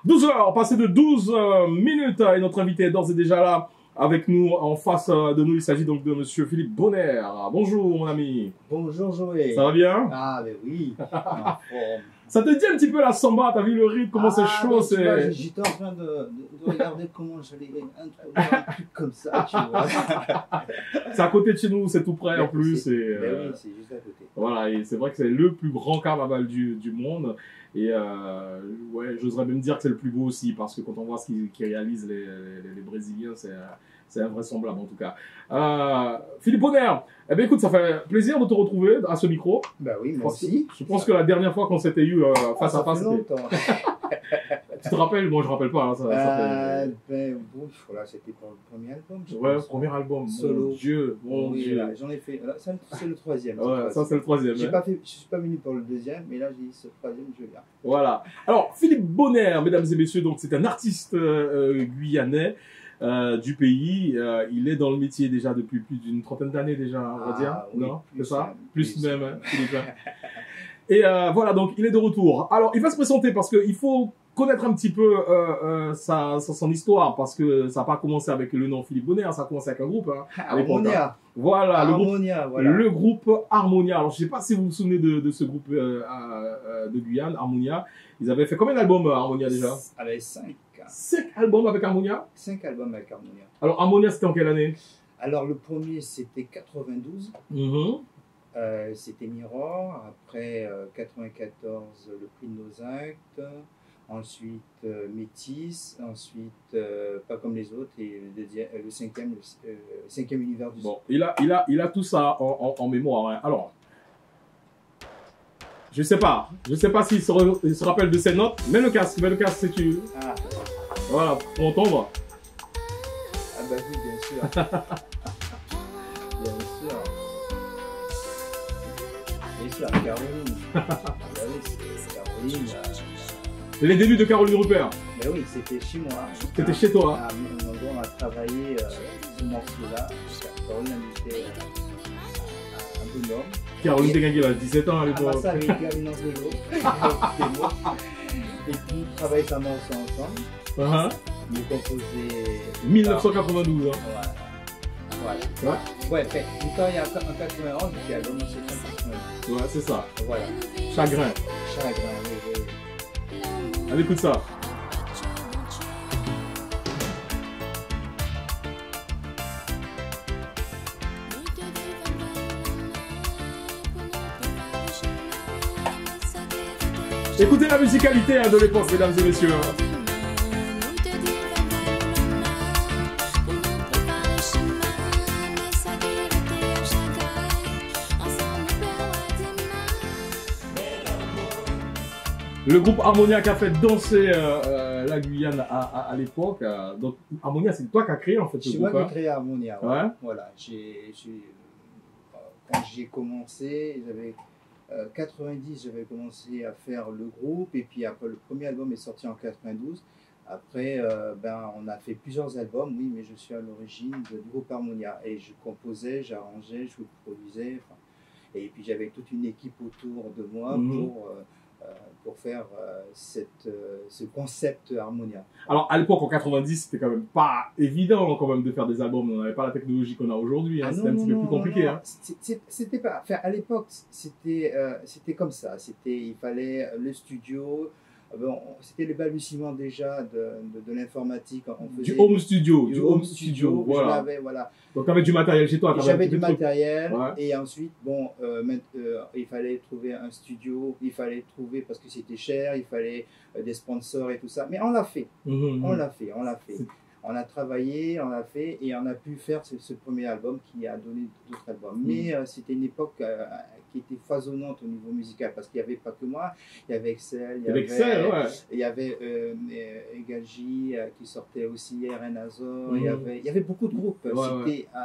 12 heures, passé de 12 minutes, et notre invité est d'ores et déjà là avec nous, en face de nous. Il s'agit donc de monsieur Philippe Bonner. Bonjour mon ami. Bonjour Joël. Ça va bien? Ah ben oui. Ça te dit un petit peu la samba? T'as vu le rythme, comment c'est chaud? J'étais en train de regarder comment j'allais introduire un truc comme ça, tu vois. C'est à côté de chez nous, c'est tout près en plus. Oui, c'est juste à côté. Voilà, et c'est vrai que c'est le plus grand carnaval du monde. Et ouais, j'oserais même dire que c'est le plus beau aussi, parce que quand on voit ce qu'ils réalisent les Brésiliens, c'est invraisemblable en tout cas. Philippe Bonner, eh bien écoute, ça fait plaisir de te retrouver à ce micro. Bah oui, moi aussi. Je pense que la dernière fois qu'on s'était eu face à face, tu te rappelles? Moi je ne rappelle pas. Hein, ben bon, voilà, c'était pour le premier album. Ouais, le premier album. Solo. Mon Dieu, mon Dieu. J'en ai fait. Ça, c'est le troisième. Ouais, ça c'est le troisième. Je suis pas venu pour le deuxième, mais là j'ai dit ce troisième, je viens. Voilà. Alors Philippe Bonner, mesdames et messieurs, donc c'est un artiste guyanais. Du pays, il est dans le métier déjà depuis plus d'une trentaine d'années déjà, on va dire, oui, non? C'est ça? Plus même, hein, Philippe. Et voilà, donc il est de retour. Alors, il va se présenter parce qu'il faut connaître un petit peu son histoire, parce que ça n'a pas commencé avec le nom Philippe Bonner, ça a commencé avec un groupe. Hein, Harmonia. Voilà, Harmonia, le groupe Harmonia. Alors, je ne sais pas si vous vous souvenez de ce groupe de Guyane, Harmonia. Ils avaient fait combien d'albums Harmonia déjà? Avec 5. 5 albums avec Harmonia? 5 albums avec Harmonia. Alors, Harmonia, c'était en quelle année? Alors, le premier, c'était 92. C'était Mirror. Après, 94, le prix de nos actes. Ensuite, Métis. Ensuite, Pas comme les autres. Et le cinquième univers du son. Bon, il a tout ça en mémoire. Hein. Alors, je sais pas s'il se rappelle de ses notes. Mets le casque, si tu... Ah. Voilà, pour entendre. Ah bah oui, bien sûr. Bien sûr, Caroline. Ah bah oui, Caroline. Les débuts de Caroline Rupert. Ben oui, c'était chez moi. C'était chez toi. On a travaillé ce morceau-là. Caroline était un bonhomme. Caroline Tegangui, elle a 17 ans à l'époque. Ah bah ça, avec Caroline Angelo. Et puis, on travaillait ça morceau ensemble. Nous composait... 1992. Hein. Voilà. Ouais, fait. Du temps, il y a en 91, puis l'album en 1992. Ouais, c'est ça. Voilà. Chagrin, oui. Allez, écoute ça. Écoutez la musicalité hein, de l'époque, mesdames et messieurs. Le groupe Harmonia qui a fait danser la Guyane à l'époque. Donc Harmonia, c'est toi qui as créé en fait ce groupe. C'est moi qui ai créé Harmonia. Ouais. Voilà. Quand j'ai commencé, j'avais 90, j'avais commencé à faire le groupe et puis après le premier album est sorti en 92. Après, on a fait plusieurs albums, oui, mais je suis à l'origine du groupe Harmonia et je composais, j'arrangeais, je produisais. Et puis j'avais toute une équipe autour de moi pour faire ce concept Harmonia. Alors à l'époque en 90, c'était quand même pas évident quand même de faire des albums. On n'avait pas la technologie qu'on a aujourd'hui. Hein. C'était un petit peu plus compliqué. Hein. C'était pas. Enfin, à l'époque, c'était comme ça. Il fallait le studio. C'était le balbutiement déjà de l'informatique. Du home studio. Voilà. Donc tu avais du matériel chez toi. J'avais du matériel et ensuite, il fallait trouver un studio, il fallait trouver, parce que c'était cher, il fallait des sponsors et tout ça. Mais on l'a fait. On l'a fait. On a travaillé, on l'a fait et on a pu faire ce premier album qui a donné d'autres albums. Mais c'était une époque qui était foisonnante au niveau musical parce qu'il n'y avait pas que moi, il y avait Excel, il y avait Egalji qui sortait aussi, RN Azor, il y avait beaucoup de groupes.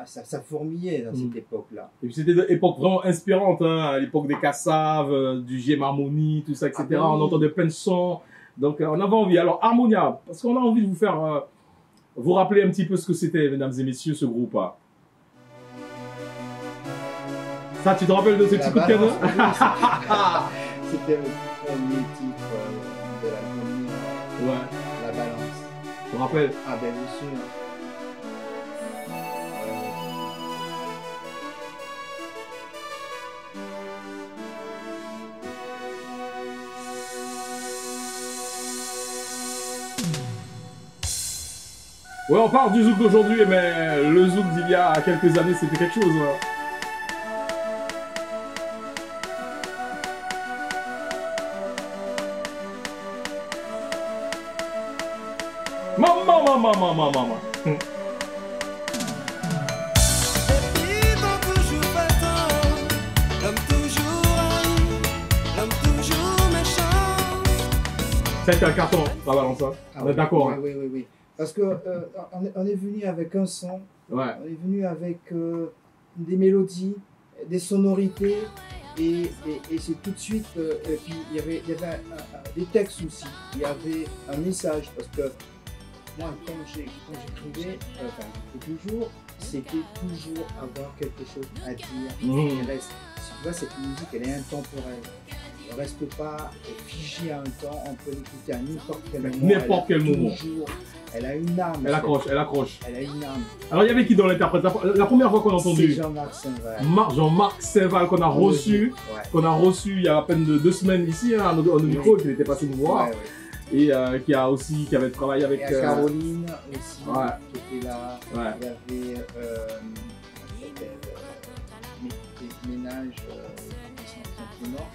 Ça fourmillait dans cette époque-là. Et puis c'était une époque vraiment inspirante, hein, à l'époque des Kassav, du GM Harmonie, tout ça, etc. On entendait plein de sons. Donc on avait envie. Alors Harmonia, parce qu'on a envie de vous faire... vous rappeler un petit peu ce que c'était, mesdames et messieurs, ce groupe. Ça, tu te rappelles de ce petit coup de canon? C'était le premier titre de l'album. Ouais. te rappelles? Ah ben bien sûr. Ouais, on parle du zouk d'aujourd'hui, mais le zouk d'il y a quelques années, c'était quelque chose. Hein. Maman. Ça a été un carton, la balance. On est d'accord. Oui. Parce que on est venu avec un son, ouais. On est venu avec des mélodies, des sonorités, et c'est tout de suite. Et puis il y avait des textes aussi, il y avait un message, parce que moi quand j'écrivais, toujours, c'était toujours avoir quelque chose à dire. Il reste, tu vois, cette musique elle est intemporelle. Elle ne reste pas figée à un temps, on peut l'écouter à n'importe quel moment. N'importe quel moment. Elle a une âme. Elle accroche. Elle a une âme. Alors il y avait qui dans l'interprétation? La première fois qu'on a entendu? C'est Jean-Marc Saint-Val. Jean-Marc Saint-Val qu'on a reçu. Ouais. Qu'on a reçu il y a à peine 2 semaines ici, hein, à nos micros, qui était passé nous voir. Ouais. Et qui avait travaillé avec... Caroline aussi, qui était là. Ouais. Il y avait Ménage.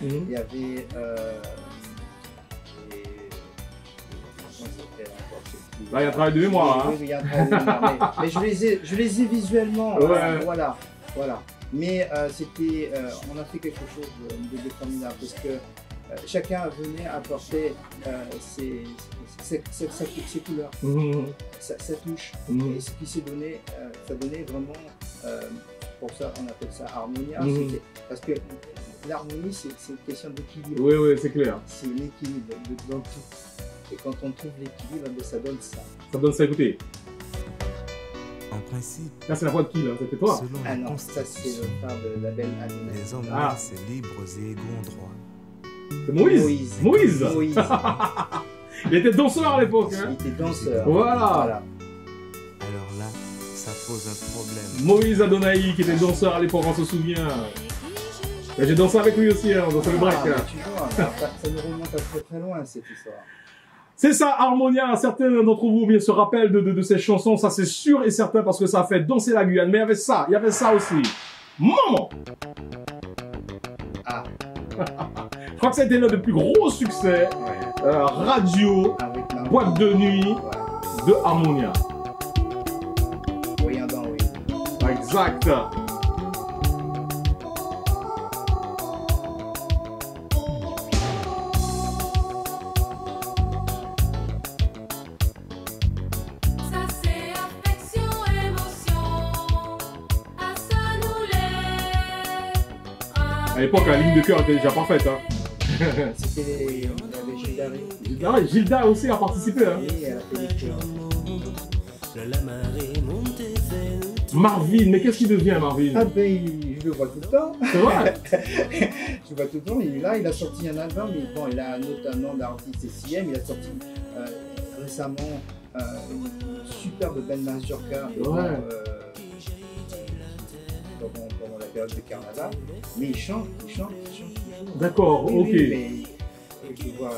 Il y avait là, il y a un travail de mémoire. Oui, il y a un travail de mémoire. Mais je les ai visuellement. Ouais. Voilà. Mais c'était, on a fait quelque chose de formidable, parce que chacun venait apporter ses couleurs, sa touche. Et ce qui s'est donné, ça donnait vraiment. Pour ça, on appelle ça harmonia. Parce que l'harmonie, c'est une question d'équilibre. Oui, c'est clair. C'est l'équilibre dans tout. Et quand on trouve l'équilibre, ça donne ça. Ça donne ça, écoutez. En principe. Là, c'est la voix de qui, là? C'était toi? Ah non, ça, c'est le frère de la belle Anne. Les hommes naissent libres et égaux droit. C'est Moïse. Il était danseur à l'époque. Hein? Il était danseur. Voilà. Alors là, ça pose un problème. Moïse Adonai, qui était danseur à l'époque, on se souvient. Et j'ai dansé avec lui aussi, hein, on dansait le break. Tu vois, ça nous remonte à très loin, cette histoire. C'est ça, Harmonia. Certains d'entre vous bien se rappellent de ces chansons, ça c'est sûr et certain, parce que ça a fait danser la Guyane. Mais il y avait ça aussi. Maman. Je crois que ça a été l'un des plus gros succès radio, boîte de nuit de Harmonia. Oui. Exact. À l'époque, la ligne de cœur était déjà parfaite. Hein. C'était Gilda. Gilda aussi a participé. Hein. Oui, elle a fait les chœurs. Marvin, mais qu'est-ce qu'il devient, Marvin? Ah ben, je le vois tout le temps. C'est vrai. Je le vois tout le temps. Il a sorti un album, mais bon, il a un autre nom d'artiste, c'est CM. Il a sorti récemment une superbe belle Majorca. Pendant la période de carnaval, mais il chante toujours. D'accord, ok. Mais je vois.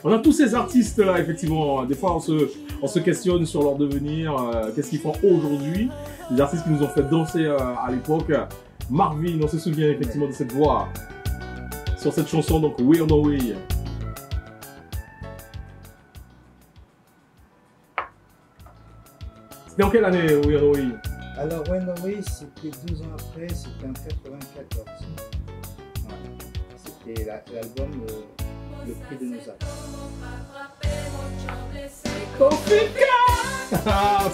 On a tous ces artistes là, effectivement. Des fois, on se questionne sur leur devenir, qu'est-ce qu'ils font aujourd'hui. Les artistes qui nous ont fait danser à l'époque. Marvin, on se souvient effectivement de cette voix sur cette chanson, donc Way on the Way. C'était en quelle année, Way on the Way? Alors, Way on the Way, c'était 2 ans après, c'était en 94. Ouais. C'était l'album Le Prix de nos âges.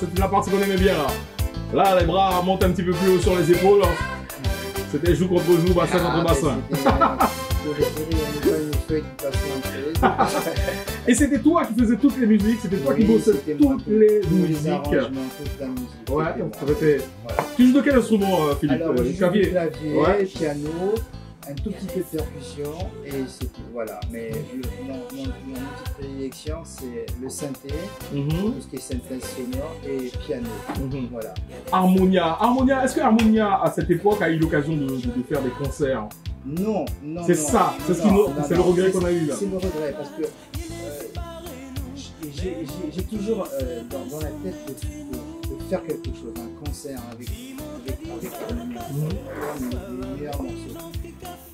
C'était la partie qu'on aimait bien là. Là, les bras montent un petit peu plus haut sur les épaules. C'était joue contre joue, bassin contre bassin. Et c'était toi qui faisais toutes les musiques, c'était toi qui bossais toutes les musiques. Ouais, ça fait. Tu joues de quel instrument, Philippe? Alors, je joue du clavier, piano, un tout petit peu de percussion et c'est tout, voilà. Mais mon outil de prédilection, c'est le synthé, tout ce qui est synthèse sonore et piano, voilà. Harmonia, est-ce que Harmonia, à cette époque, a eu l'occasion de faire des concerts? Non, non. C'est ça, c'est le regret qu'on a eu là. C'est le regret, parce que j'ai toujours dans la tête de faire quelque chose, un concert avec les meilleurs morceaux.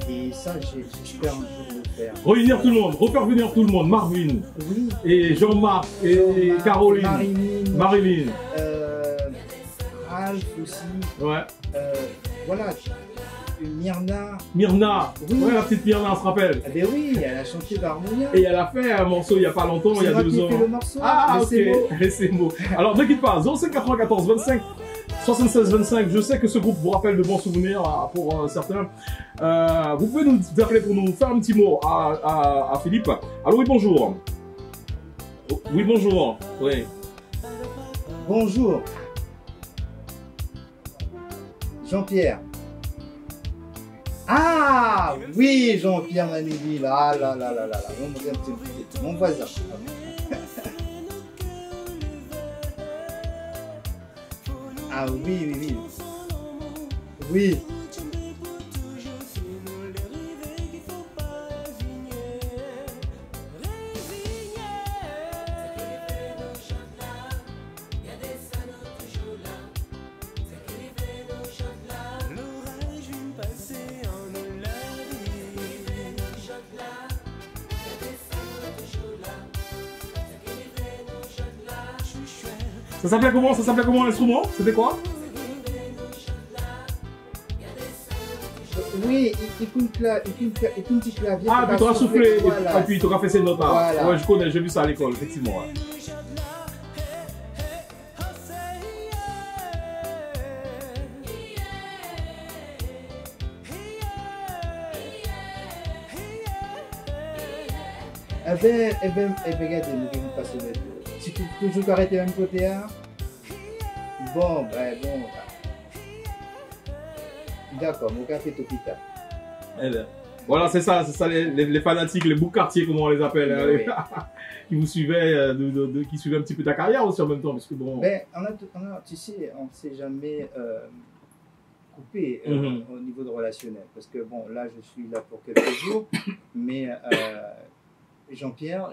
Et ça, j'espère un jour le faire. Réunir tout le monde, refaire venir tout le monde, Marvin, oui. et Jean-Marc, et Caroline, Marilyn, Ralph aussi. Ouais. Voilà. Myrna. Oui. Ouais, la petite Myrna, on se rappelle. Eh ben oui, elle a chanté d'Harmonia. Et elle a fait un morceau il n'y a pas longtemps, il y a 2 ans. Fait le morceau. Ah, ok, c'est beau. Alors, ne quitte pas, 05 94 25 76 25, je sais que ce groupe vous rappelle de bons souvenirs pour certains. Vous pouvez nous appeler pour nous faire un petit mot à Philippe. Allô, oui, bonjour. Oui, bonjour. Oui. Bonjour. Jean-Pierre. Ah oui, Jean-Pierre Maniville, ah là là là là là, mon voisin. Ah oui, oui, oui. Oui. Ça s'appelait comment l'instrument? C'était quoi? Oui, il petit clavier. Ah, puis tu as soufflé, voilà. Et puis tu as fait ces notes là. Voilà. Ouais, je connais, j'ai vu ça à l'école, effectivement. Ouais. Regardez, nous allons passer le tour. Si tu toujours arrêté même côté A, bon. D'accord, mon café est hôpital. Voilà, c'est ça les fanatiques, les boucs-quartiers, comme on les appelle, Oui. qui vous suivaient, qui suivaient un petit peu ta carrière aussi en même temps. Parce que bon... Tu sais, on ne s'est jamais coupé au niveau de relationnel. Parce que bon, là, je suis là pour quelques jours, mais Jean-Pierre,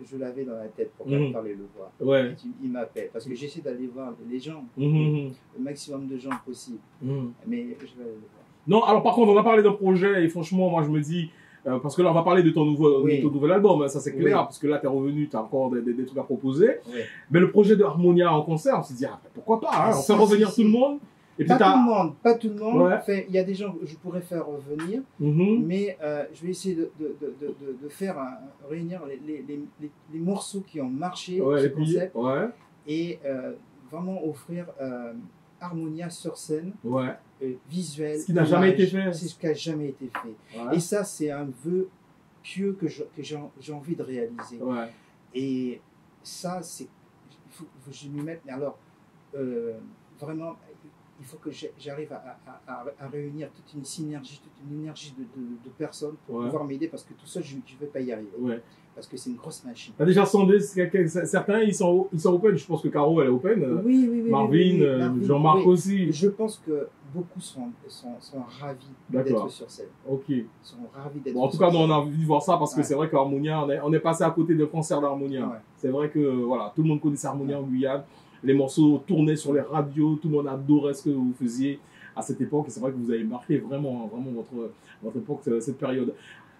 je l'avais dans la tête pour parler le voir. Ouais. Il m'appelle parce que j'essaie d'aller voir les gens, le maximum de gens possible. Mais je vais aller le voir. Non, alors par contre, on a parlé d'un projet et franchement, moi je me dis, parce que là on va parler de ton nouvel album, hein, ça c'est clair, parce que là tu es revenu, tu as encore des trucs à proposer. Oui. Mais le projet de Harmonia en concert, on s'est dit, pourquoi pas, hein, on fait revenir tout le monde. Et puis pas tout le monde. Ouais. Enfin, il y a des gens que je pourrais faire revenir, mais je vais essayer de faire réunir les morceaux qui ont marché, ce concept, et vraiment offrir Harmonia sur scène, visuel. Ce qui n'a jamais été fait. C'est ce qui n'a jamais été fait. Ouais. Et ça, c'est un vœu pieux que j'ai envie de réaliser. Ouais. Et ça, il faut que je m'y mette. Alors, vraiment, il faut que j'arrive à réunir toute une synergie, toute une énergie de personnes pour pouvoir m'aider, parce que tout ça, je ne vais pas y arriver. Ouais. Parce que c'est une grosse machine. Tu as déjà sondé, certains ils sont open, je pense que Caro elle est open, oui, Marvin, Jean-Marc aussi. Je pense que beaucoup sont ravis d'être sur scène. Ok. Ils sont ravis d'être en tout cas, nous on a envie de voir ça parce que c'est vrai qu'Harmonia, on est passé à côté d'un concert d'Harmonia. Ouais. C'est vrai que voilà, tout le monde connaissait Harmonia en Guyane. Les morceaux tournaient sur les radios, tout le monde adorait ce que vous faisiez à cette époque. Et c'est vrai que vous avez marqué vraiment votre époque, cette période.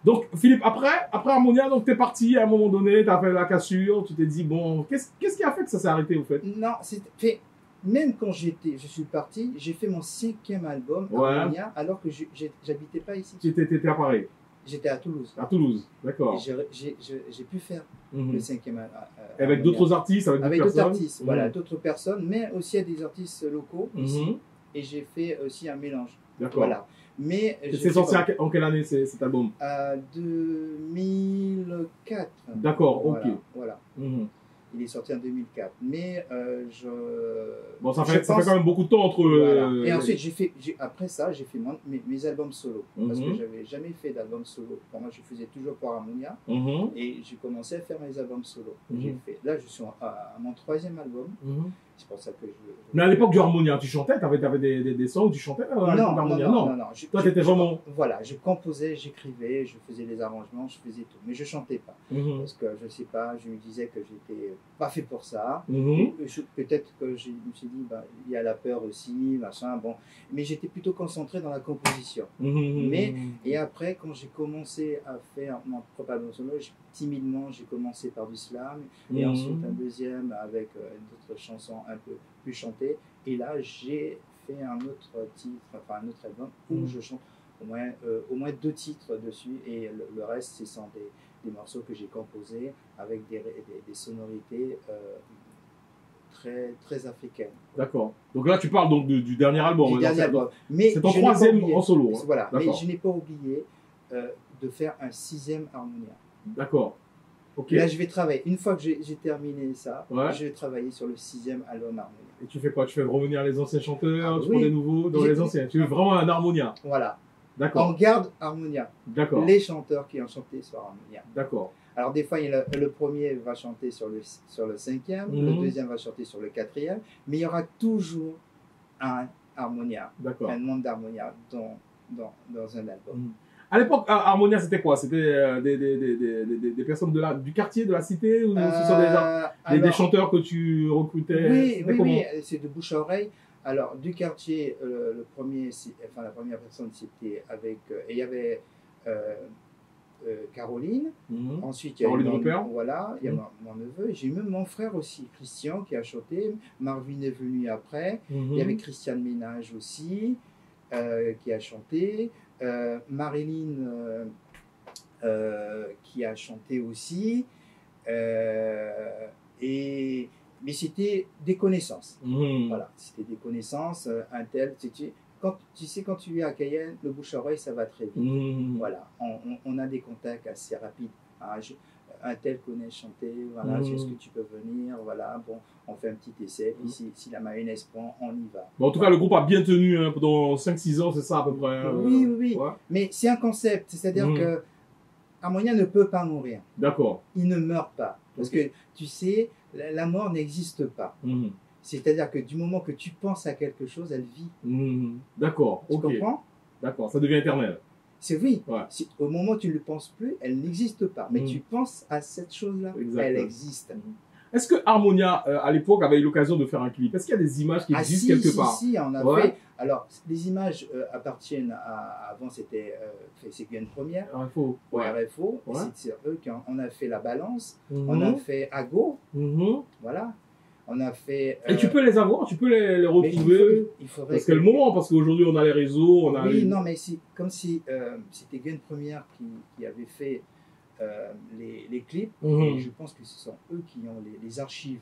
Donc, Philippe, après Harmonia, donc t'es parti à un moment donné, t'as fait la cassure, tu t'es dit, bon, qu'est-ce qui a fait que ça s'est arrêté, au fait? Non, même quand je suis parti, j'ai fait mon 5e album, Harmonia, alors que j'habitais pas ici. Tu étais à Paris? J'étais à Toulouse. À Toulouse, d'accord. J'ai pu faire le 5e album. Avec d'autres artistes, avec d'autres artistes, voilà, d'autres personnes, mais aussi à des artistes locaux ici. Et j'ai fait aussi un mélange. D'accord. Voilà. Mais c'est sorti en quelle année cet album? 2004. D'accord, ok. Voilà. Il est sorti en 2004. Mais Bon, ça fait quand même beaucoup de temps entre... Voilà. Et ensuite, après ça, j'ai fait mes albums solo. Parce que j'avais jamais fait d'album solo. Pour moi, je faisais toujours pour Harmonia. Et j'ai commencé à faire mes albums solo. Là, je suis à mon 3e album. C'est pour ça que Mais à l'époque du Harmonia, tu chantais? Tu avais des sons où tu chantais? Non. Toi, tu étais vraiment... Voilà, je composais, j'écrivais, je faisais les arrangements, je faisais tout. Mais je chantais pas. Parce que, je sais pas, je me disais que j'étais pas fait pour ça. Peut-être que je me suis dit, bah, il y a la peur aussi, machin, bon. Mais j'étais plutôt concentré dans la composition. Et après, quand j'ai commencé à faire mon propre album solo, timidement, j'ai commencé par du slam. Et ensuite, un deuxième avec d'autres chansons un peu plus chantées. Et là, j'ai fait un autre titre, enfin un autre album où je chante au moins 2 titres dessus. Et le reste, ce sont des morceaux que j'ai composés avec des sonorités très africaines. D'accord. Donc là, tu parles donc du dernier album. Du dernier album. C'est ton 3e en solo. Hein. Voilà. Mais je n'ai pas oublié de faire un 6e Harmonia. D'accord. Okay. Là, je vais travailler. Une fois que j'ai terminé ça, je vais travailler sur le 6e album Harmonia. Et tu fais quoi? Tu fais revenir les anciens chanteurs, tu prends des nouveaux dans les anciens. Tu veux vraiment un Harmonia? Voilà. D'accord. On garde Harmonia. D'accord. Les chanteurs qui ont chanté sur Harmonia. D'accord. Alors, des fois, le premier va chanter sur le 5e, le deuxième va chanter sur le 4e, mais il y aura toujours un Harmonia, un monde d'Harmonia dans un album. À l'époque, Harmonia, c'était quoi? C'était des personnes du quartier, de la cité, ou ce sont des chanteurs que tu recrutais? Oui, c'est de bouche à oreille. Alors, du quartier, la première personne, c'était avec... il y avait Caroline. Ensuite, il y a il y a mon neveu. J'ai même mon frère aussi, Christian, qui a chanté. Marvin est venu après. Il y avait Christiane Ménage aussi, qui a chanté. Marilyn qui a chanté aussi, mais c'était des connaissances. Voilà, c'était des connaissances. Un tel, quand tu es à Cayenne, le bouche à oreille, ça va très vite. Voilà, on a des contacts assez rapides. Un tel connaît chanter, voilà, est-ce que tu peux venir, voilà, bon, on fait un petit essai, puis si la mayonnaise prend, on y va. Bon, en tout cas, le groupe a bien tenu pendant 5-6 ans, c'est ça à peu près? Oui. Ouais. Mais c'est un concept, c'est-à-dire que Harmonia ne peut pas mourir. D'accord. Il ne meurt pas. Parce que, tu sais, la mort n'existe pas. C'est-à-dire que du moment que tu penses à quelque chose, elle vit. D'accord. Tu comprends? D'accord, ça devient éternel. C'est oui. Ouais. Au moment où tu ne le penses plus, elle n'existe pas. Mais tu penses à cette chose-là, elle existe. Est-ce que Harmonia, à l'époque, avait eu l'occasion de faire un clip? Est-ce qu'il y a des images qui existent quelque part? Si, on a fait. Alors, les images appartiennent à... Avant, c'était une première. RFO. RFO. Ouais. C'est eux qui on a fait La Balance. On a fait Ago. Voilà. On a fait... Et tu peux les avoir, tu peux les retrouver. Il faudrait parce que le moment, parce qu'aujourd'hui on a les réseaux, on a... Oui, non, mais comme si c'était Gain Première qui avait fait les clips, et je pense que ce sont eux qui ont les archives.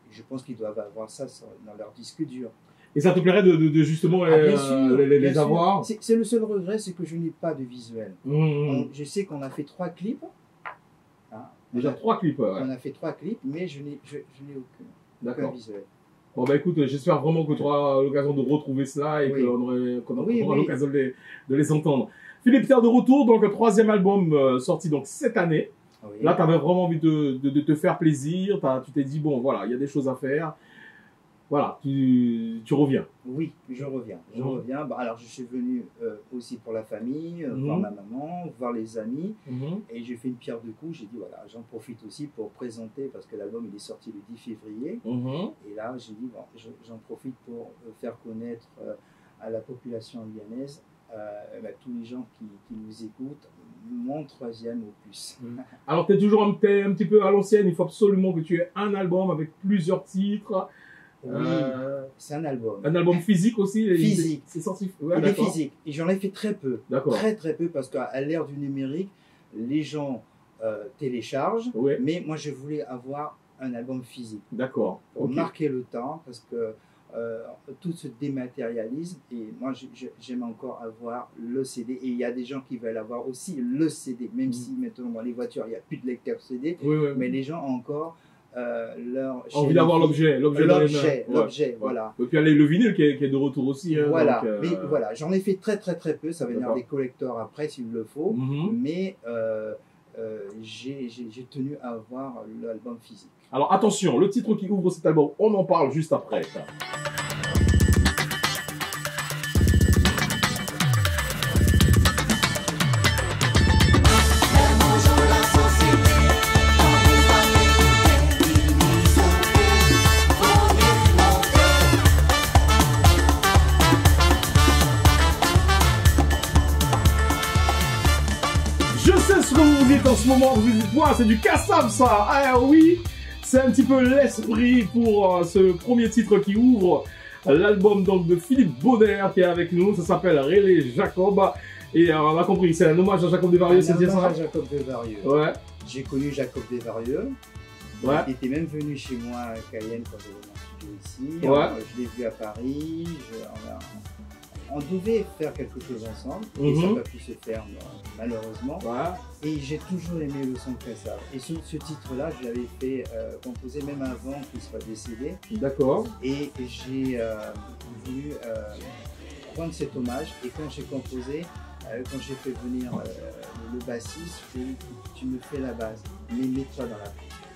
Et je pense qu'ils doivent avoir ça dans leur disque dur. Et ça te plairait de justement les avoir? C'est le seul regret, c'est que je n'ai pas de visuel. Je sais qu'on a fait 3 clips. Déjà 3 clips, On a fait 3 clips, mais je n'ai aucun visuel. Bon bah écoute, j'espère vraiment que tu auras l'occasion de retrouver cela et qu'on aura l'occasion de les entendre. Philippe, tu es de retour, donc le 3e album sorti donc cette année. Là, tu avais vraiment envie de te faire plaisir, tu t'es dit, bon voilà, il y a des choses à faire. Voilà, tu reviens. Oui, je reviens. Bah, alors, je suis venu aussi pour la famille, voir ma maman, voir les amis. Et j'ai fait une pierre deux coups. J'ai dit, voilà, j'en profite aussi pour présenter, parce que l'album, il est sorti le 10 février. Et là, j'ai dit, bon, j'en profite pour faire connaître à la population guyanaise, tous les gens qui nous écoutent, mon 3e opus. Alors, tu es toujours un petit peu à l'ancienne. Il faut absolument que tu aies un album avec plusieurs titres. Oui, c'est un album. Un album physique aussi? Physique. C'est sorti. Il est physique. Et j'en ai fait très peu. D'accord. Très peu, parce qu'à l'ère du numérique, les gens téléchargent. Mais moi, je voulais avoir un album physique. D'accord. Pour marquer le temps, parce que tout se dématérialise. Et moi, j'aime encore avoir le CD. Et il y a des gens qui veulent avoir aussi le CD. Même si maintenant, dans les voitures, il n'y a plus de lecteur CD. Mais les gens ont encore envie d'avoir l'objet dans les mains. L'objet, voilà. Et puis le vinyle qui est de retour aussi. Hein, voilà, donc, mais voilà, j'en ai fait très peu, ça va venir des collecteurs après s'il le faut, mais j'ai tenu à avoir l'album physique. Alors attention, le titre qui ouvre cet album, on en parle juste après. En ce moment, vous dites, ouais, c'est du Kassav ça. Ah oui, c'est un petit peu l'esprit pour ce premier titre qui ouvre l'album donc de Philippe Bonner qui est avec nous. Ça s'appelle Rélé Jacob. Et on a compris, c'est un hommage à Jacob Desvarieux, c'est dire ça? Un hommage à Jacob Desvarieux. Ouais. J'ai connu Jacob Desvarieux. Ouais. Il était même venu chez moi à Cayenne quand j'avais mon studio ici. Ouais. Je l'ai vu à Paris. On devait faire quelque chose ensemble, et ça n'a pas pu se faire malheureusement. Ouais. Et j'ai toujours aimé le son de Kassav. Et ce titre-là, je l'avais fait composer même avant qu'il soit décédé. D'accord. Et j'ai voulu rendre cet hommage. Et quand j'ai composé, quand j'ai fait venir le bassiste, j'ai dit tu me fais la base, mais mets-toi dans la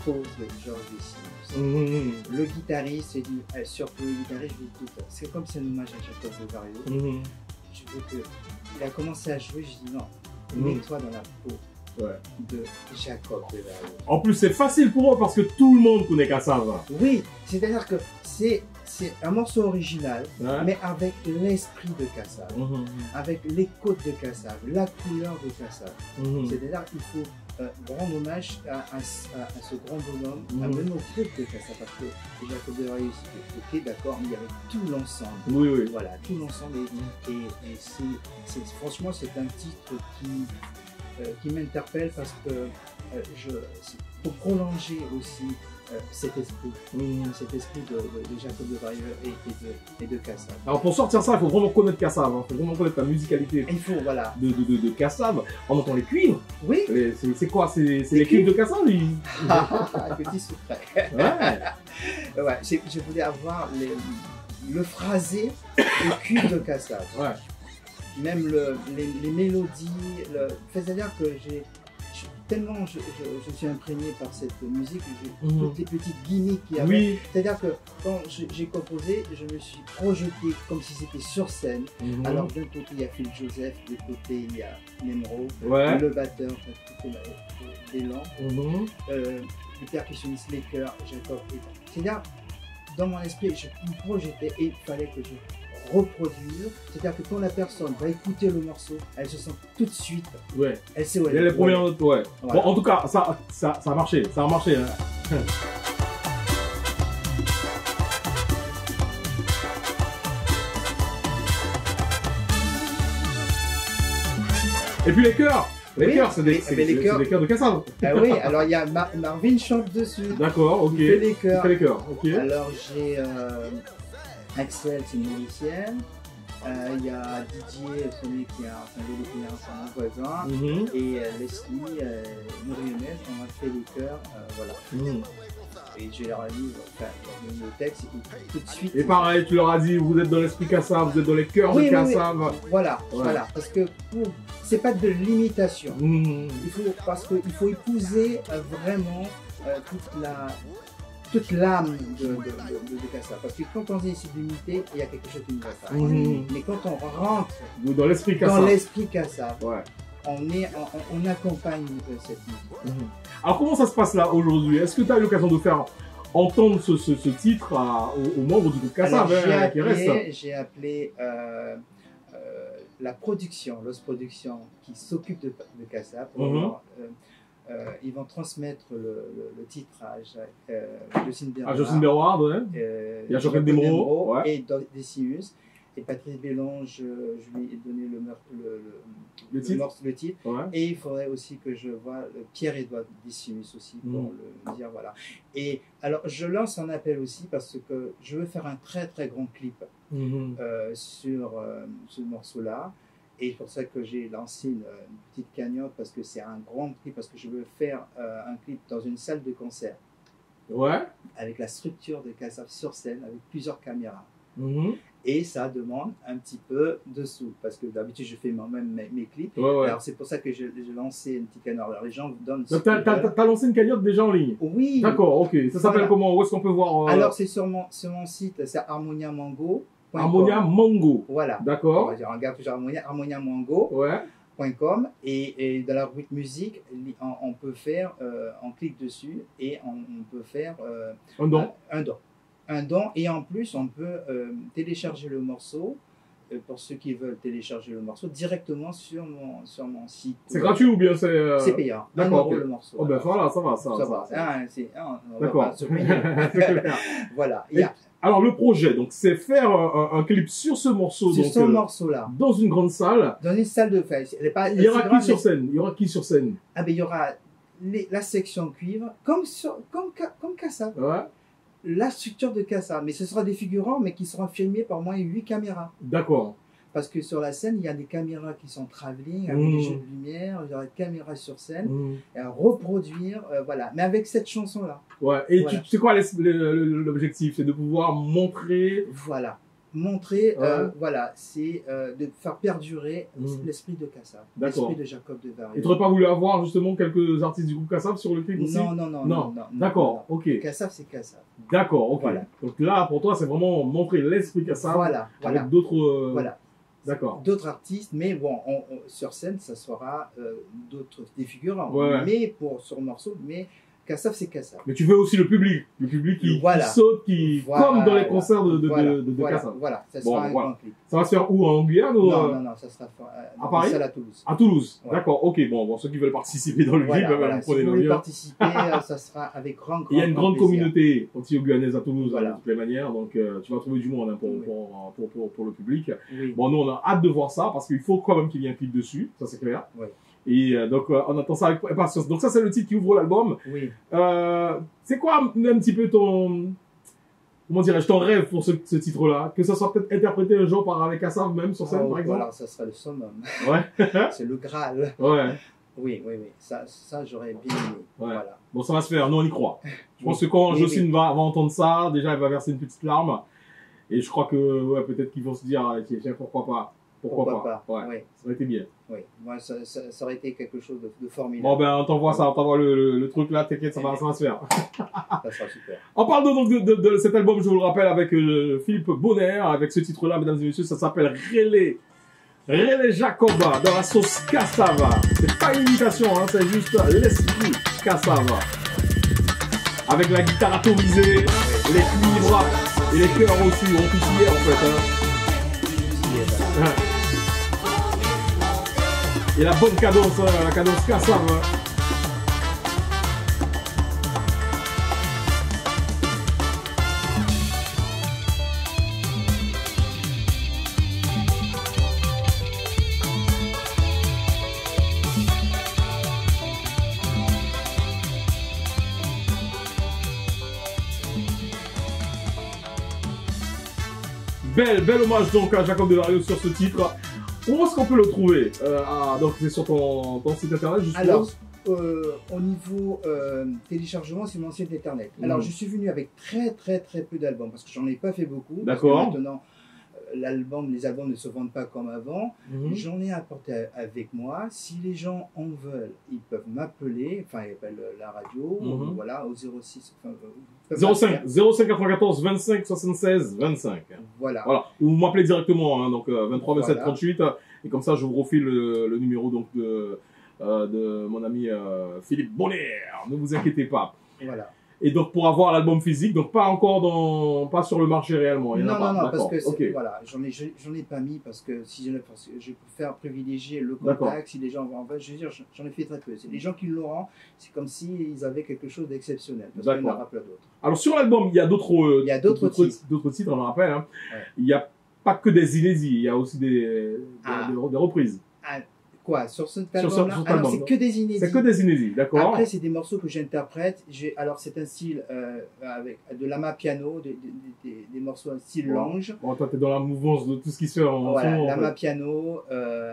peau de Georges Décimus. Le guitariste, surtout le guitariste, je lui ai dit c'est comme c'est un hommage à Jacob Desvarieux. Je veux que. Il a commencé à jouer, je dis non, mets-toi dans la peau de Jacob Desvarieux. En plus, c'est facile pour eux parce que tout le monde connaît Kassav. Oui, c'est-à-dire que c'est un morceau original, mais avec l'esprit de Kassav, avec les côtes de Kassav, la couleur de Kassav. C'est-à-dire qu'il faut rendre hommage à ce grand bonhomme, même au groupe de Kassav, parce que Jacob Desvarieux, c'était ok, d'accord, mais il y avait tout l'ensemble. Oui. Voilà, tout l'ensemble. Et franchement, c'est un titre qui m'interpelle parce que pour prolonger aussi cet esprit de Jacob Desvarieux et de Kassav. Alors pour sortir ça, il faut vraiment connaître Kassav, il faut vraiment connaître la musicalité de Kassav. On entend les cuivres. Oui. C'est quoi? C'est les cuivres de Kassav? Petit secret. Ouais. Je voulais avoir le phrasé de cuivres de Kassav. Ouais. Même les mélodies, c'est-à-dire que tellement je suis imprégné par cette musique, toutes les petites gimmicks qu'il y avait. Oui. C'est-à-dire que quand j'ai composé, je me suis projeté comme si c'était sur scène. Alors d'un côté il y a Phil Joseph, de l'autre côté il y a Nemro, le batteur, d'élan, le percussionniste, les chœurs, Jacob. C'est-à-dire, dans mon esprit, je me projetais et il fallait que je reproduire, c'est-à-dire que quand la personne va écouter le morceau, elle se sent tout de suite. Ouais. Elle sait où elle est. Les premières notes, ouais. Bon, en tout cas, ça a marché, ça a marché. Hein. Et puis les chœurs. Les chœurs, c'est des chœurs de Kassav. Ah oui, alors il y a Marvin chante dessus. D'accord, ok. Il fait les chœurs. Il fait les chœurs, ok. Alors j'ai Axel, c'est une musicienne. Il y a Didier, celui qui a un voisin. Et Leslie, Nourionnet, on a fait les chœurs. Voilà. Et je leur ai dit, le texte, tout de suite. Et pareil, tu leur as dit, vous êtes dans l'esprit Kassav, vous êtes dans les chœurs de Kassav. Voilà, parce que c'est pas de l'imitation. Parce qu'il faut épouser vraiment toute l'âme de Kassav. Parce que quand on dit ici d'unité, il y a quelque chose qui nous va pas. Mais quand on rentre dans l'esprit Kassav, on accompagne cette musique. Alors comment ça se passe là aujourd'hui? Est-ce que tu as eu l'occasion de faire entendre ce titre aux membres du groupe Kassav qui reste? J'ai appelé la production, Los Productions, qui s'occupe de Kassav. Ils vont transmettre le titre à Jocelyne Berward. Jocelyne Berward, ouais. Il y a Jacob Desvarieux et Décimus. Et Patrice Bélange, je lui ai donné le titre. Ouais. Et il faudrait aussi que je voie Pierre-Édouard Décimus aussi pour le dire, voilà. Et alors, je lance un appel aussi parce que je veux faire un très très grand clip sur ce morceau-là. Et c'est pour ça que j'ai lancé une petite cagnotte parce que c'est un grand clip, parce que je veux faire un clip dans une salle de concert. Ouais. Avec la structure de Kassav sur scène, avec plusieurs caméras. Mhm. Et ça demande un petit peu de sous, parce que d'habitude je fais moi-même mes clips. Ouais, ouais. Alors c'est pour ça que j'ai lancé une petite cagnotte. Alors les gens donnent. Donc t'as lancé une cagnotte déjà en ligne? Oui. D'accord, ok. Ça s'appelle comment? Où est-ce qu'on peut voir Alors c'est sur mon site, c'est harmoniamango.com. Harmonia Mango. Voilà. D'accord. On regarde toujours harmoniamango.com. Ouais. Et dans la rubrique musique, on peut faire, on clique dessus et on peut faire un don. Un don, et en plus on peut télécharger le morceau, pour ceux qui veulent télécharger le morceau, directement sur mon site. C'est gratuit ou bien c'est... C'est payant. D'accord, okay. Le morceau. Oh ben voilà, ça va. D'accord. Voilà. Alors le projet, donc c'est faire un clip sur ce morceau. Sur ce morceau-là. Dans une grande salle. Dans une salle de fête. Il y aura qui sur scène? Il y aura qui sur scène? Ah ben il y aura la section cuivre, comme Kassav. Ouais. La structure de Kassav, mais ce sera des figurants, mais qui seront filmés par moins 8 caméras. D'accord. Parce que sur la scène, il y a des caméras qui sont travelling, avec des jeux de lumière, il y aura des caméras sur scène, et à reproduire, voilà. Mais avec cette chanson-là. Ouais, et voilà. Tu sais quoi l'objectif? C'est de pouvoir montrer... Voilà. Montrer, voilà, c'est de faire perdurer l'esprit de Kassav, l'esprit de Jacob de Varieux. Et tu n'aurais pas voulu avoir justement quelques artistes du groupe Kassav sur le clip aussi? Non. D'accord, ok. Kassav, c'est Kassav. D'accord, ok. Voilà. Donc là, pour toi, c'est vraiment montrer l'esprit Kassav avec d'autres... Voilà. D'accord. D'autres artistes, mais bon, sur scène, ça sera des figurants. Ouais. Mais sur le morceau, mais Kassav, c'est Kassav. Mais tu veux aussi le public qui saute, comme dans les concerts de Kassav. Voilà, ça sera un grand clip. Ça va se faire où, en Guyane ou... Non, ça sera à Paris, à Toulouse. À Toulouse, d'accord, ok. Bon, ceux qui veulent participer dans le clip, si vous voulez participer, ça sera avec grand Il y a une grande communauté anti-guyanaise à Toulouse, voilà. de toutes les manières, donc tu vas trouver du monde pour le public. Oui. Bon, nous, on a hâte de voir ça, parce qu'il faut quand même qu'il y ait un clip dessus, ça c'est clair. Oui. Et donc, on attend ça avec impatience. Donc ça, c'est le titre qui ouvre l'album. Oui. C'est quoi un petit peu ton... Comment dirais-je, ton rêve pour ce titre-là? Que ça soit peut-être interprété un jour par avec Kassav même sur scène, par exemple? Voilà, ça serait le summum. Ouais. C'est le Graal. Ouais. Oui. Ça j'aurais bien aimé. Ouais. Voilà. Bon, ça va se faire, nous on y croit. Je pense que quand Jocelyne va entendre ça, déjà elle va verser une petite larme. Et je crois que peut-être qu'ils vont se dire, tiens, pourquoi pas? Pourquoi pas? Ouais. Ça aurait été bien. Oui, moi ça aurait été quelque chose de formidable. Bon ben on t'envoie ça, on t'envoie le truc là, t'inquiète, ça va se faire. Ça sera super. On parle donc de cet album, je vous le rappelle, avec Philippe Bonner, avec ce titre là, mesdames et messieurs, ça s'appelle Relais Jacoba, dans la sauce Cassava. C'est pas une imitation, hein, c'est juste l'esprit Cassava. Avec la guitare atomisée, les cuivres et les chœurs aussi, on tout y est en fait. Et la bonne cadence, la cadence Kassav. Bel hommage donc à Jacob de Varieux sur ce titre. Où est-ce qu'on peut le trouver? Donc c'est sur ton site internet, justement. Alors, au niveau téléchargement, c'est mon site internet. Alors, je suis venu avec très peu d'albums parce que j'en ai pas fait beaucoup. D'accord. Maintenant, les albums ne se vendent pas comme avant. J'en ai apporté avec moi. Si les gens en veulent, ils peuvent m'appeler. Enfin, ils appellent la radio. Voilà, au 06. 05 94 25 76 25. Voilà. Ou vous m'appelez directement, hein, donc 23 27 38. Et comme ça, je vous refile le numéro donc de mon ami Philippe Bonner. Ne vous inquiétez pas. Voilà. Et donc pour avoir l'album physique, donc pas pas sur le marché réellement. Il y en a pas. Non, parce que voilà, j'en ai pas mis parce que je préfère privilégier le contact. Si les gens en veulent, je veux dire, j'en ai fait très peu. C'est les gens qui l'auront, c'est comme s'ils avaient quelque chose d'exceptionnel. Parce qu'il y en aura plein d'autres. Alors sur l'album, il y a d'autres titres, on le rappelle. Hein. Ouais. Il n'y a pas que des inédits, il y a aussi des reprises. Quoi, sur cet album-là? Alors, c'est que des inédits. C'est que des inédits, d'accord. Après, c'est des morceaux que j'interprète. Alors, c'est un style avec de l'amapiano, des morceaux en style lounge. Bon, toi, t'es dans la mouvance de tout ce qui se fait en voilà, l'amapiano.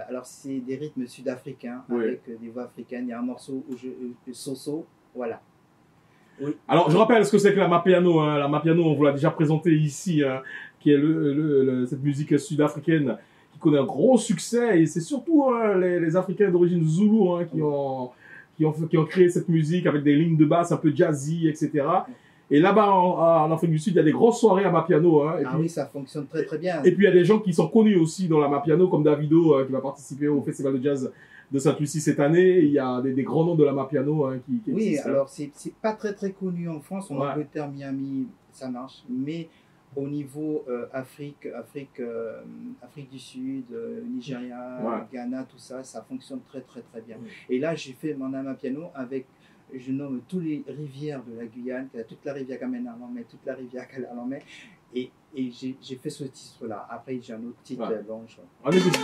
Alors, c'est des rythmes sud-africains avec des voix africaines. Il y a un morceau où Soso, voilà. Oui. Alors, je rappelle ce que c'est que l'Amapiano. Hein. L'Amapiano, on vous l'a déjà présenté ici, hein, qui est cette musique sud-africaine qui connaît un gros succès. Et c'est surtout hein, les Africains d'origine zoulou hein, qui ont créé cette musique avec des lignes de basse un peu jazzy, etc. Et là-bas, en Afrique du Sud, il y a des grosses soirées Amapiano. Hein, oui, ça fonctionne très très bien. Et puis, il y a des gens qui sont connus aussi dans l'Amapiano, comme Davido, qui va participer au Festival de Jazz de Sainte-Lucie cette année. Il y a des grands noms de l'Amapiano hein, qui oui, existent. Alors c'est pas très très connu en France. En Angleterre, Miami, ça marche. Mais au niveau Afrique du Sud, Nigeria, Ghana, tout ça, ça fonctionne très très très bien. Et là, j'ai fait mon Amapiano avec... Je nomme toutes les rivières de la Guyane, toute la rivière Kamenarlamé, toute la rivière Kalalamé, et j'ai fait ce titre-là. Après, j'ai un autre titre longe. On écoute.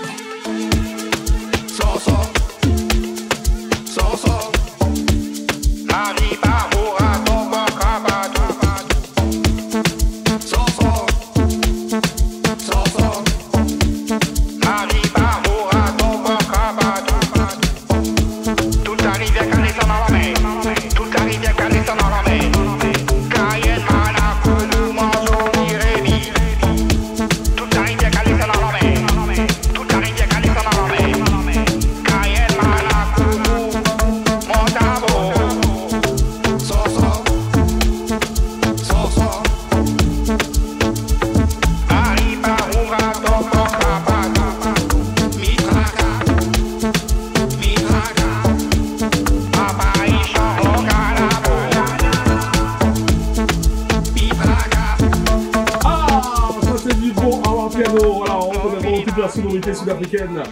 Sud-africaine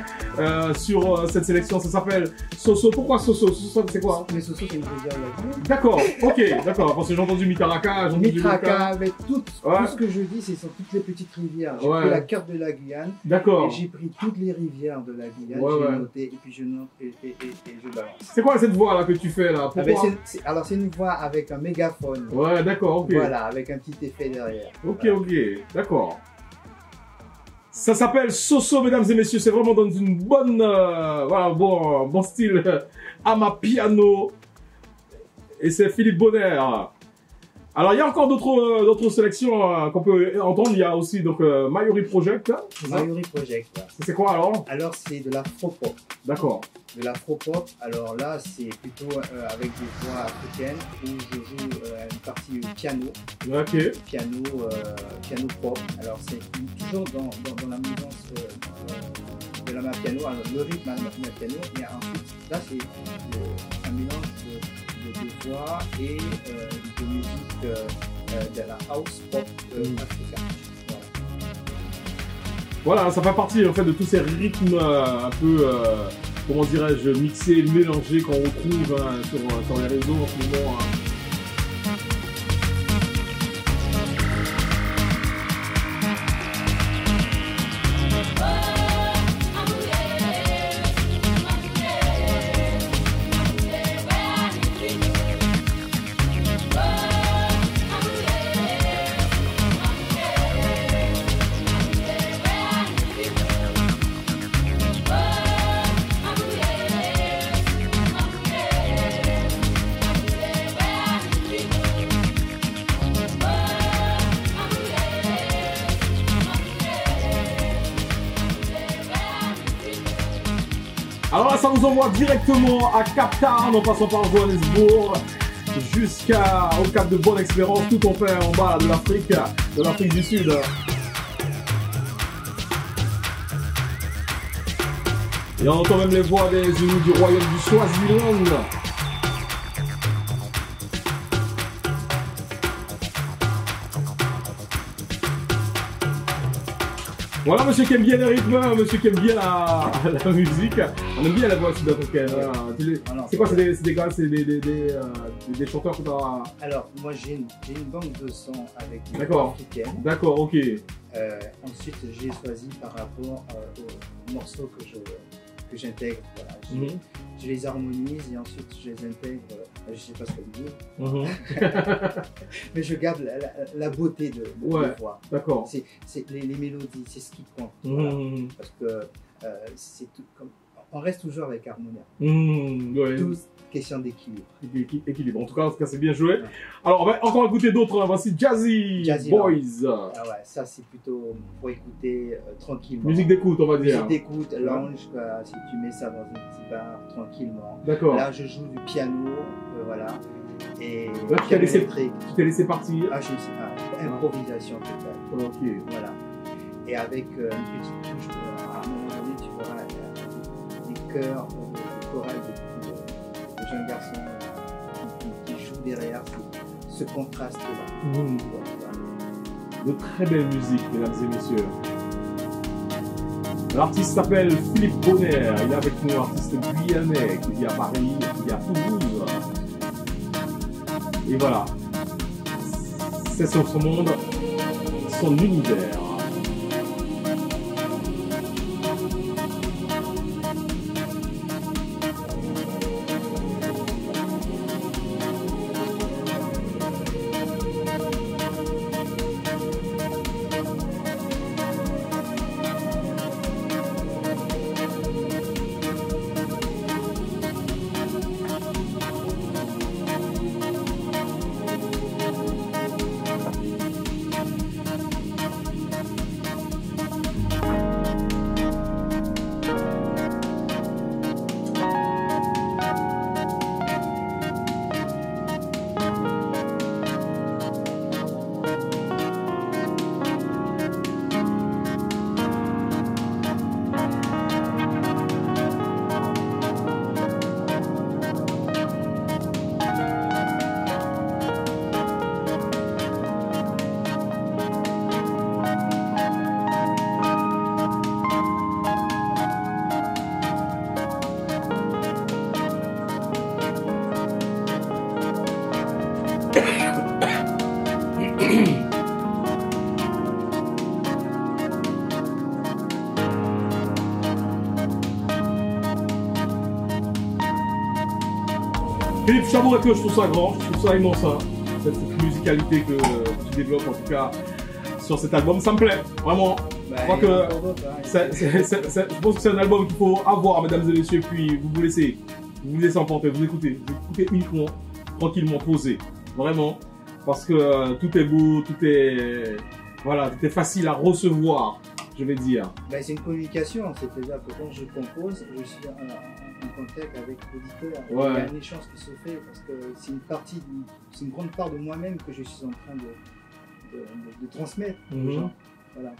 sur cette sélection, ça s'appelle Soso. Pourquoi Soso? Soso, c'est quoi? Mais Soso, c'est une rivière de la Guyane. D'accord, ok, d'accord. Parce que j'ai entendu Mitaraka, j'ai entendu Mitaraka, mais tout ce que je dis, c'est sur toutes les petites rivières. J'ai pris la carte de la Guyane. D'accord. Et j'ai pris toutes les rivières de la Guyane, j'ai noté, et puis je note et je balance. C'est quoi cette voix là que tu fais là? Pourquoi? Alors c'est une voix avec un mégaphone. Ouais, d'accord, ok. Voilà, avec un petit effet derrière. Ok, ok, d'accord. Ça s'appelle Soso, mesdames et messieurs. C'est vraiment dans une bonne, bon style Amapiano. Et c'est Philippe Bonner. Alors, il y a encore d'autres sélections qu'on peut entendre. Il y a aussi donc Mayori Project. Mayori Project. C'est quoi alors? Alors, c'est de l'afro-pop. D'accord. De l'afro-pop. Alors là, c'est plutôt avec des voix africaines où je joue une partie piano. Ok. Piano pop. Alors, c'est toujours dans la mouvance de l'Amapiano. Alors, le rythme Amapiano. Mais ensuite, là, c'est un mélange de voix et de musique de la house pop africaine. Voilà, ça fait partie en fait de tous ces rythmes un peu, comment dirais-je, mixés, mélangés qu'on retrouve sur les réseaux en ce moment. Alors là, ça nous envoie directement à Cap Town en passant par Johannesburg jusqu'au Cap de Bonne-Espérance, tout en fait en bas de l'Afrique du Sud. Et on entend même les voix des Zoulous du royaume du Swaziland. Voilà, monsieur qui aime bien les rythmes, monsieur qui aime bien la musique. On aime bien la voix sud-africaine. C'est quoi? C'est des gars, c'est des chanteurs que t'as... Alors, moi j'ai une banque de sons avec des voix africaines. D'accord, ok. Ensuite, j'ai choisi par rapport aux morceaux que j'intègre. Voilà. Je les harmonise et ensuite je les intègre. Je sais pas ce que dire. Mais je garde la beauté de la voix. D'accord. C'est les mélodies, c'est ce qui compte. Voilà. Parce que c'est tout comme on reste toujours avec Harmonia. Ouais. Tout question d'équilibre. Équilibre. En tout cas, c'est bien joué. Ouais. Alors, on va encore écouter d'autres. Voici Jazzy Boys. Ah ouais, ça c'est plutôt pour écouter tranquillement. Musique d'écoute, on va dire. Musique d'écoute, lounge, quoi, si tu mets ça dans un petit bar tranquillement. D'accord. Là, je joue du piano, voilà. Et là, tu t'es laissé partir. Ah, je sais. Improvisation totale. Ok. Voilà. Et avec une petite touche, à un moment donné, tu verras des chœurs, des chorales de jeunes garçons qui jouent derrière ce contraste-là. De très belle musique, mesdames et messieurs. L'artiste s'appelle Philippe Bonner. Il est avec nous, artiste guyanais qui vit à Paris, qui vit à Toulouse. Et voilà. C'est son monde, son univers. Philippe, je t'avouerai que je trouve ça grand, je trouve ça immense, hein. Cette musicalité que tu développes en tout cas sur cet album, ça me plaît, vraiment. Je crois que je pense que c'est un album qu'il faut avoir, mesdames et messieurs, puis vous vous laissez emporter, vous écoutez uniquement, tranquillement, posé, vraiment, parce que tout est beau, tout est facile à recevoir, je vais dire. Ben, c'est une communication, c'est-à-dire que quand je compose, je suis en contact avec l'auditeur. Ouais. Il y a un échange qui se fait parce que c'est une grande part de moi-même que je suis en train de transmettre aux gens. Voilà.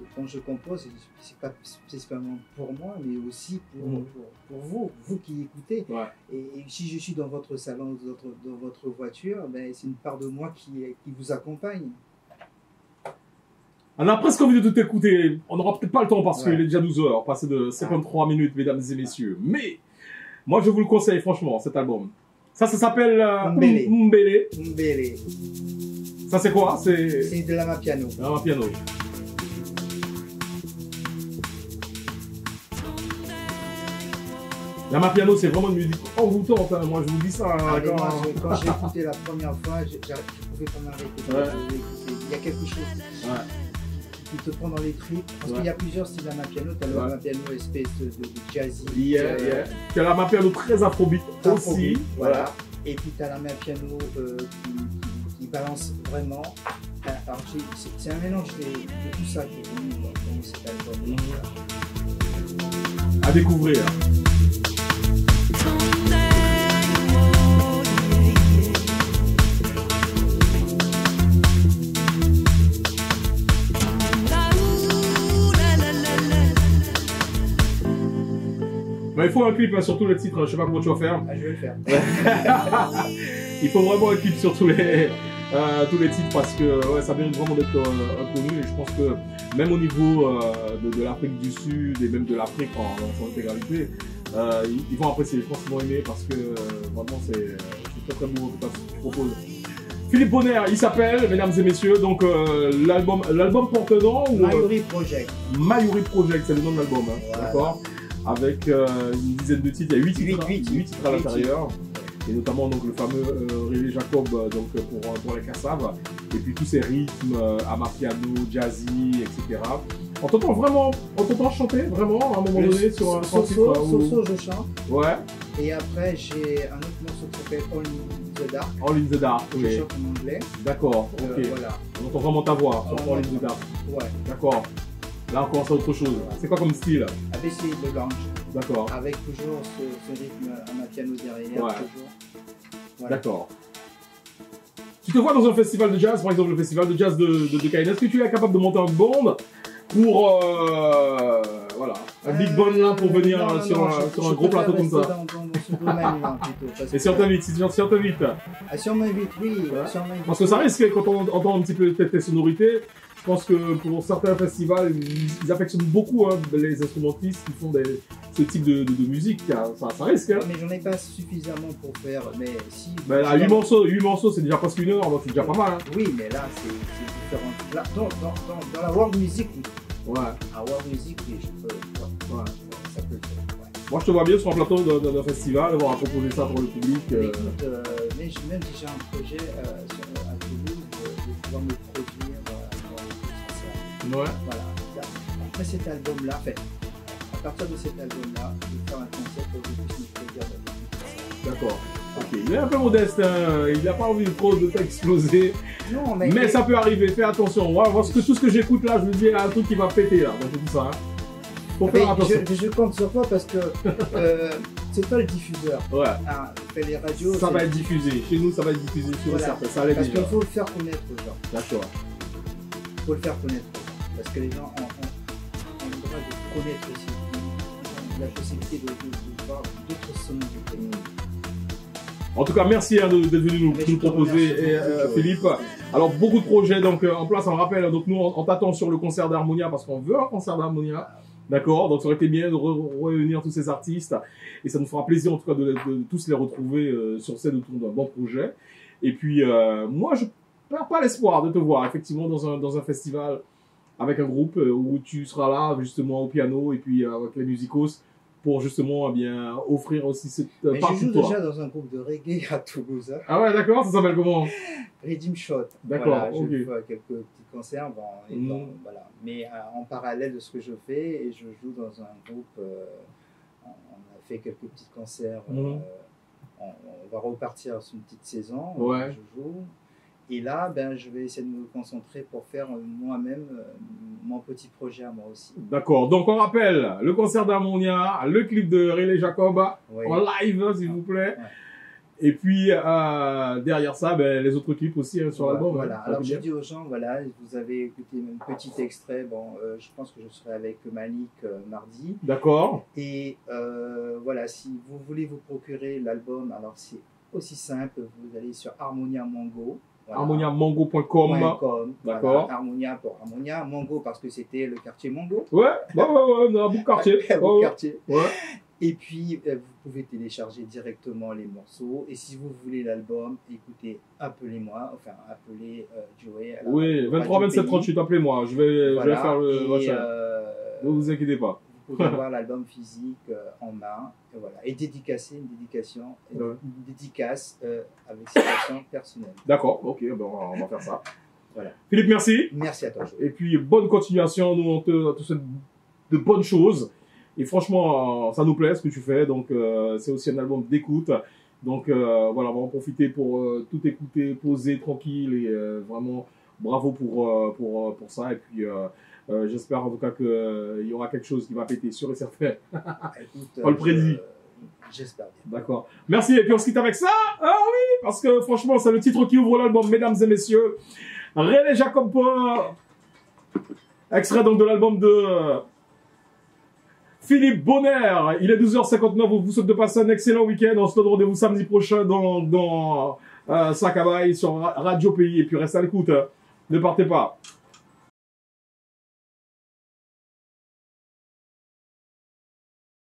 Et quand je compose, c'est pas spécialement pour moi, mais aussi pour vous qui écoutez. Ouais. Et si je suis dans votre salon, dans votre voiture, ben, c'est une part de moi qui vous accompagne. On a presque envie de tout écouter. On n'aura peut-être pas le temps parce qu'il est déjà 12 heures, passé de 53 minutes, mesdames et messieurs. Mais moi, je vous le conseille franchement, cet album. Ça s'appelle Mbele. Mbele. Ça, c'est quoi? C'est de l'amapiano. L'amapiano. L'amapiano, c'est vraiment une musique envoûtante. Hein. Moi, je vous dis ça. Quand j'ai écouté la première fois, je pouvais pas m'arrêter. Il y a quelque chose qui te prend dans les tripes. Parce qu'il y a plusieurs styles d'amapiano. Tu as l'amapiano espèce de jazzy. Tu as l'amapiano très afrobeat aussi. Voilà. Et puis tu as l'amapiano qui balance vraiment. Alors, c'est un mélange de tout ça qui est venu dans cet album. À découvrir. Il faut un clip hein, sur tous les titres, je sais pas comment tu vas faire. Ah, je vais le faire. Il faut vraiment un clip sur tous les titres parce que ça mérite vraiment d'être reconnu et je pense que même au niveau de l'Afrique du Sud et même de l'Afrique en son intégralité, ils vont apprécier, je pense qu'ils vont aimer parce que vraiment c'est très très beau ce que tu proposes. Philippe Bonner, il s'appelle, mesdames et messieurs, donc l'album porte nom ou Mayuri Project. Mayuri Project, c'est le nom de l'album, hein, voilà. D'accord. Avec une dizaine de titres, il y a 8 titres à l'intérieur, et notamment donc, le fameux Révé Jacob donc, pour les Kassav, et puis tous ces rythmes amapiano, jazzy, etc. On t'entend vraiment, on t'entend chanter vraiment à un moment donné sur un titre. Soso, je chante. Ouais. Et après, j'ai un autre morceau qui s'appelle All in the Dark. All in the Dark, Je chante en anglais. D'accord, ok. Voilà. On entend vraiment ta voix sur All in the Dark. Ouais. D'accord. Là encore, c'est autre chose. Voilà. C'est quoi comme style? Avec le lounge. D'accord. Avec toujours ce rythme à ma piano derrière. Ouais. Voilà. D'accord. Tu te vois dans un festival de jazz, par exemple le festival de jazz de Cayenne, est-ce que tu es capable de monter un band pour voilà, un big band là pour venir sur un gros plateau comme ça? Dans ce domaine-là, plutôt, et si on t'invite, si on t'invite? Si on m'invite, oui. Ouais. Si on m'invite, parce que ça risque, quand on entend un petit peu tes sonorités, je pense que pour certains festivals, ils affectionnent beaucoup les instrumentistes qui font ce type de musique. Ça risque. Hein. Mais j'en ai pas suffisamment pour faire. Mais si. Ben là, 8 morceaux, c'est déjà presque 1 heure, donc c'est déjà pas mal. Hein. Oui, mais là, c'est différent. Là, dans la world music, oui. Ouais. À world music, oui, je peux. Ouais. Ça peut le faire. Ouais. Moi, je te vois bien sur un plateau d'un festival, avoir à proposer ça pour le public. Mais écoute, mais j'ai même déjà un projet à Toulouse de pouvoir me produire. Ouais. Voilà. Après cet album-là, en fait, à partir de cet album-là, je vais faire un concept où je puisse me produire. D'accord. Ok. Il est un peu modeste, hein. Il n'a pas envie de t'exploser. Non, mais ça peut arriver. Fais attention. Moi, tout ce que j'écoute là, je me dis, il y a un truc qui va péter là. Donc, je dis ça. Hein. Faut faire attention. Je compte sur toi parce que c'est toi le diffuseur. Ouais. Hein, les radios. Ça va être diffusé. Chez nous, ça va être diffusé sur voilà. certains. Ça allait parce déjà. qu'il faut le faire connaître aux gens. D'accord. Il faut le faire connaître. Parce que les gens ont le droit de connaître aussi. Ils ont la possibilité de voir d'autres sonorités. En tout cas, merci d'être venu nous proposer, Philippe. Alors, beaucoup de projets donc, en place, on rappelle. Donc, nous, on t'attend sur le concert d'Harmonia parce qu'on veut un concert d'Harmonia. D'accord? Donc, ça aurait été bien de réunir tous ces artistes. Et ça nous fera plaisir, en tout cas, de tous les retrouver sur scène autour d'un bon projet. Et puis, moi, je perds pas l'espoir de te voir, effectivement, dans un festival avec un groupe où tu seras là, justement, au piano et puis avec les musicos pour justement bien offrir aussi cette partie. Je joue déjà dans un groupe de reggae à Toulouse. Hein. Ah ouais, d'accord, ça s'appelle comment? Redeem Shot. D'accord, voilà, ok. Je fais quelques petits concerts, voilà. Mais en parallèle de ce que je fais, et je joue dans un groupe, on a fait quelques petits concerts, on va repartir sur une petite saison, ouais. Je joue. Et là, je vais essayer de me concentrer pour faire moi-même mon petit projet à moi aussi. D'accord. Donc, on rappelle le concert d'Harmonia, le clip de Relais Jacob en live, s'il vous plaît. Ouais. Et puis, derrière ça, les autres clips aussi sur l'album. Voilà. Alors, je dis aux gens, voilà, vous avez écouté un petit extrait. Bon, je pense que je serai avec Malik mardi. D'accord. Et voilà, si vous voulez vous procurer l'album, alors c'est aussi simple. Vous allez sur Harmonia Mango. Voilà. harmoniamango.com. D'accord. Voilà, Harmonia pour Harmonia, Mango parce que c'était le quartier Mango. Ouais, un beau quartier. Quartier. Ouais. Et puis, vous pouvez télécharger directement les morceaux. Et si vous voulez l'album, écoutez, appelez-moi, enfin, appelez Joey. Oui, 23 27 38, appelez-moi. Je vais faire le machin. Ne vous inquiétez pas. Vous pouvez avoir l'album physique en main, et voilà, et dédicacer une dédicace avec citation personnelle. D'accord, ok, on va faire ça. Voilà. Philippe, merci. Merci à toi. Et puis bonne continuation, nous on te souhaite de bonnes choses. Et franchement, ça nous plaît ce que tu fais, donc c'est aussi un album d'écoute. Donc voilà, on va en profiter pour tout écouter, poser tranquille et vraiment bravo pour ça. Et puis j'espère en tout cas qu'il y aura quelque chose qui va péter, sûr et certain. Écoute, on le prédit. J'espère bien. D'accord. Merci. Et puis on se quitte avec ça. Ah oui, parce que franchement, c'est le titre qui ouvre l'album, mesdames et messieurs. Relais Jacob, extrait donc de l'album de Philippe Bonner. Il est 12h59. On vous souhaite de passer un excellent week-end. On se donne rendez-vous samedi prochain dans Sakabaï sur Radio Pays. Et puis restez à l'écoute. Ne partez pas.